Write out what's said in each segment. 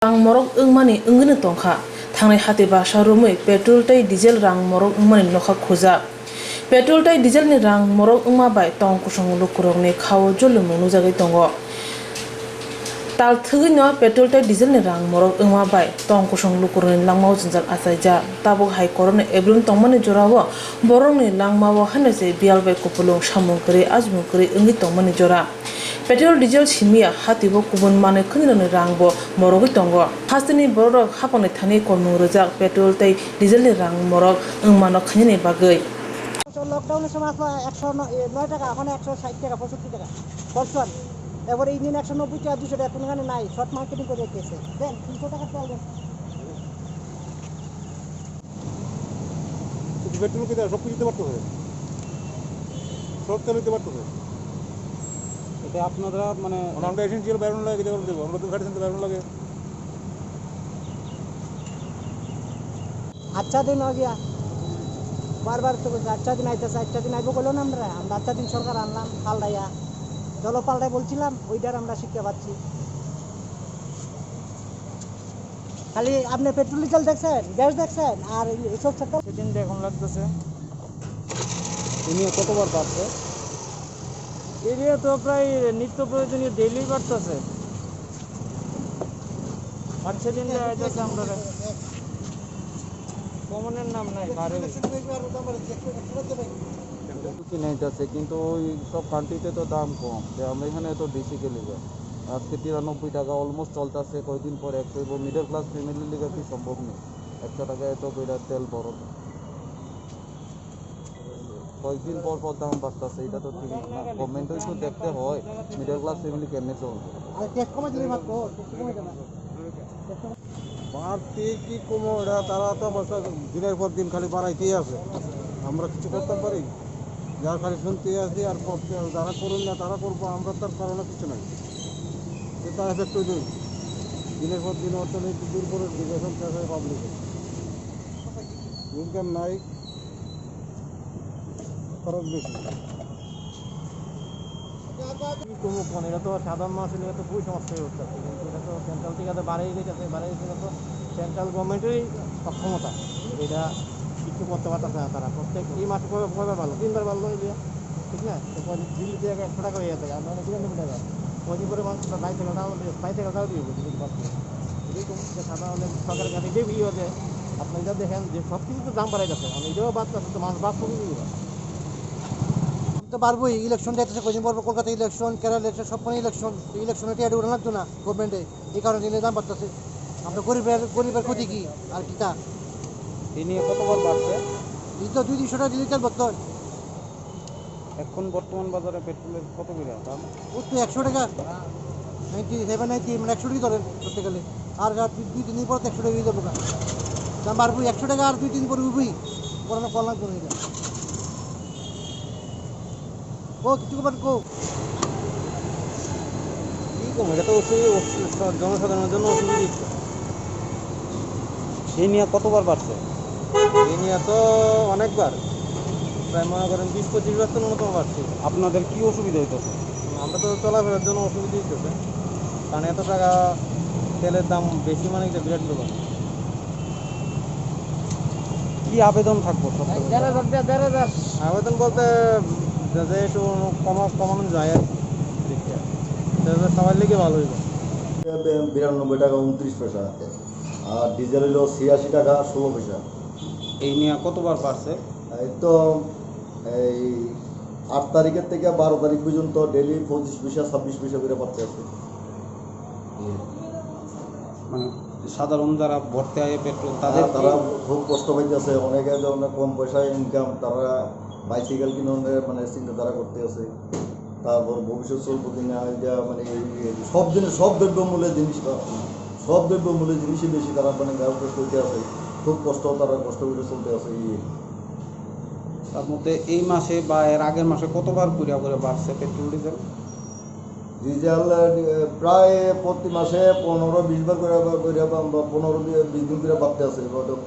Rang morok mani ngene tongkha thangnai hati basa rumui petrol tai diesel rang morok mani nokha khoja petrol tai diesel ni rang morok ma bai tong kusung lukurok ni khawo jolum nujagai tongo tal thugui no petrol tai diesel ni rang morok ma bai tong kusung lukurok ni langmao jinjal asaija tabuk hai korone ebrun tongmani jorawo borok ni langmao hanase bial bai kupulung samung kri ajmung kri ngi tongmani jora Petrol diesel simia hatibo kubun mane khunirani rangbo morogui tongo hastini borok hapani thani kormung rojak petrol tai diesel ni rang morok mano khunini bagui লকডাউনের সময় আসলো 109 টাকা এখন 160 টাকা 65 টাকা Paulson এবারে engine 190 টাকা 200 টাকা কোনখানে নাই শর্ট মার্কেটিং করে রেখেছে দেন 300 টাকা তেল দেন পেট্রোল কি সব কিছু দিতে পারতো সব তেল দিতে পারতো এটা আপনারা মানে আমরা এসেন্সিয়াল ব্যারন লাগে যেগুলো দেবো আমরা তো গাড়ি সেন্টার ব্যারন লাগে আচ্ছা দিন हो गया বারবার তো আচ্ছা দিন আইতেছে আচ্ছা দিন আইবো কইলো না আমরা আচ্ছা দিন সরকার আনলাম পাল্টাইয়া চলো পাল্টাই বলছিলাম ওইটার আমরা শিক্ষা পাচ্ছি খালি আপনি পেট্রোল ডিজেল দেখছেন গ্যাস দেখছেন আর এসব সেটা সেদিন এখন লাগতেছে এরিয়া কতবার বাড়ছে এরিয়া তো প্রায় নিত্য প্রয়োজনীয় ডেইলি বাড়তেছে আর সেদিন যাইতেছে আমরা কমনের নাম নাই বাড়ে কিনাইতেছে কিন্তু ওই সব কান্ট্রিতে তো দাম কম আমরা এখানে তো বেসিক্যালি আজকে 93 টাকা অলমোস্ট চলতেছে কয়েকদিন পর 100 এবং মিডল ক্লাস ফ্যামিলির লিগে কি সম্ভব নেই 100 টাকা এত কইরা তেল বড় কয়েকদিন পর পর দাম বাড়তেছে এটা তো ঠিক না গভর্নমেন্টও একটু দেখতে হয় মিডল ক্লাস ফ্যামিলি কেমনে চলবে বাড়তি কি কমো এটা তারা তো দিনের পর দিন খালি বাড়াইতেই আছে আমরা কিছু করতে পারি যার খালি শুনতে আসি আর যারা করুন না তারা করবো আমরা তার কারণে কিছু নাই এটা এফেক্ট হইলে দিনের পর দিন অর্থনীতি দুর্বল ডিগ্রেশন শেষ হয় পাবলিকের ইনকাম নাই খরচ বেশি কমুক মানে এটা তো সাধারণ মানুষের এটা তো খুবই সমস্যা হয়ে উঠছে কিন্তু এটা তো সেন্ট্রাল থেকে বাড়িয়ে গেছে তো সেন্ট্রাল গভর্নমেন্টেরই সক্ষমতা এটা কিছু করতে পারতেছে না তারা প্রত্যেক এই মাসে কবে ভালো 3বার ভালো এরিয়া ঠিক না তো দিল্লি থেকে 100 টাকা হয়ে যাচ্ছে আমরা 93 টাকা ওই করে মানুষ বাইসাইকেলটাও দিয়ে বুঝতে পারছি এরকম যে সাধারণ সরকারের কাছে এটাই বিয়ে হচ্ছে আপনি এটা দেখেন যে সব কিছু তো দাম বাড়াই যাচ্ছে মানে এটাও বাড়তেছে তো মানুষ বাদ কমে দিয়ে তো পারবোই ইলেকশন যাইতেছে কদিন পর কলকাতা ইলেকশন কেরালা ইলেকশন সব ইলেকশনে টিয়া উড়ে লাগতো না গভর্নমেন্টে এই কারণে দিনের দাম বাড়তেছে আমরা গরিবের ক্ষতি কি আর কি তা এই নিয়ে কতবার বাড়ছে এই তো 200 টাকা লিটার বর্তমান এখন বর্তমান বাজারে পেট্রোলের কত করে দাম ওই তো 100 টাকা 97 মানে 100 টাকা ধরেন করতে গেলে আর 2-3 দিন পর 100 টাকা হয়ে যাবো দাম বাড়বো 100 টাকা আর 2-3 দিন পরে উঠবই করোনা কল্যাণ করে এটা ও কিছু করবেন কি কম এটা তো জনসাধারণের জন্য অসুবিধা এই নিয়ে কতবার বাড়ছে এই নিয়ে তো অনেকবার প্রায় মনে করেন 20-25 বার তো ন্যূনতম বাড়ছে আপনাদের কি অসুবিধা হইতেছে আমরা তো চলাফেরার জন্য অসুবিধা হইতেছে কারণ এত টাকা তেলের দাম বেশি মানে এটা বিরাট ব্যাপার কি আবেদন থাকবো আবেদন বলতে যে একটু কমানো যায় আর কি সবার লিগে ভালো হইব 92 টাকা 29 পয়সা আর ডিজেল হলো 86 টাকা 16 পয়সা এই নিয়ে কতবার বাড়ছে এই তো এই 8 তারিখের থেকে 12 তারিখ পর্যন্ত ডেলি 25 পয়সা 26 পয়সা করে বাড়তে আছে মানে সাধারণ যারা ভরতে হয় পেট্রোল তারা খুব কষ্ট পাইতেছে অনেকে যখন কম পয়সায় ইনকাম তারা বাইসাইকেল কিনে মানে চিন্তাধারা করতে আছে তারপর ভবিষ্যৎ চলবো কিনা এটা মানে সব দ্রব্যমূল্যের জিনিসই বেশি তারা মানে ব্যবহার করতে আছে খুব তারা কষ্ট করে চলতে আছে তার মধ্যে এই মাসে বা এর আগের মাসে কতবার করে বাড়ছে পেট্রোল ডিজেল প্রায় প্রতি মাসে 15-20 বার করে 15-20 দিন করে বাড়তে আছে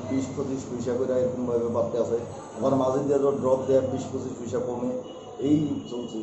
20-25 পয়সা করে এরকমভাবে বাড়তে আছে আমার মাঝে দিয়ে ড্রপ দেয় 20-25 পয়সা কমে এই চলছে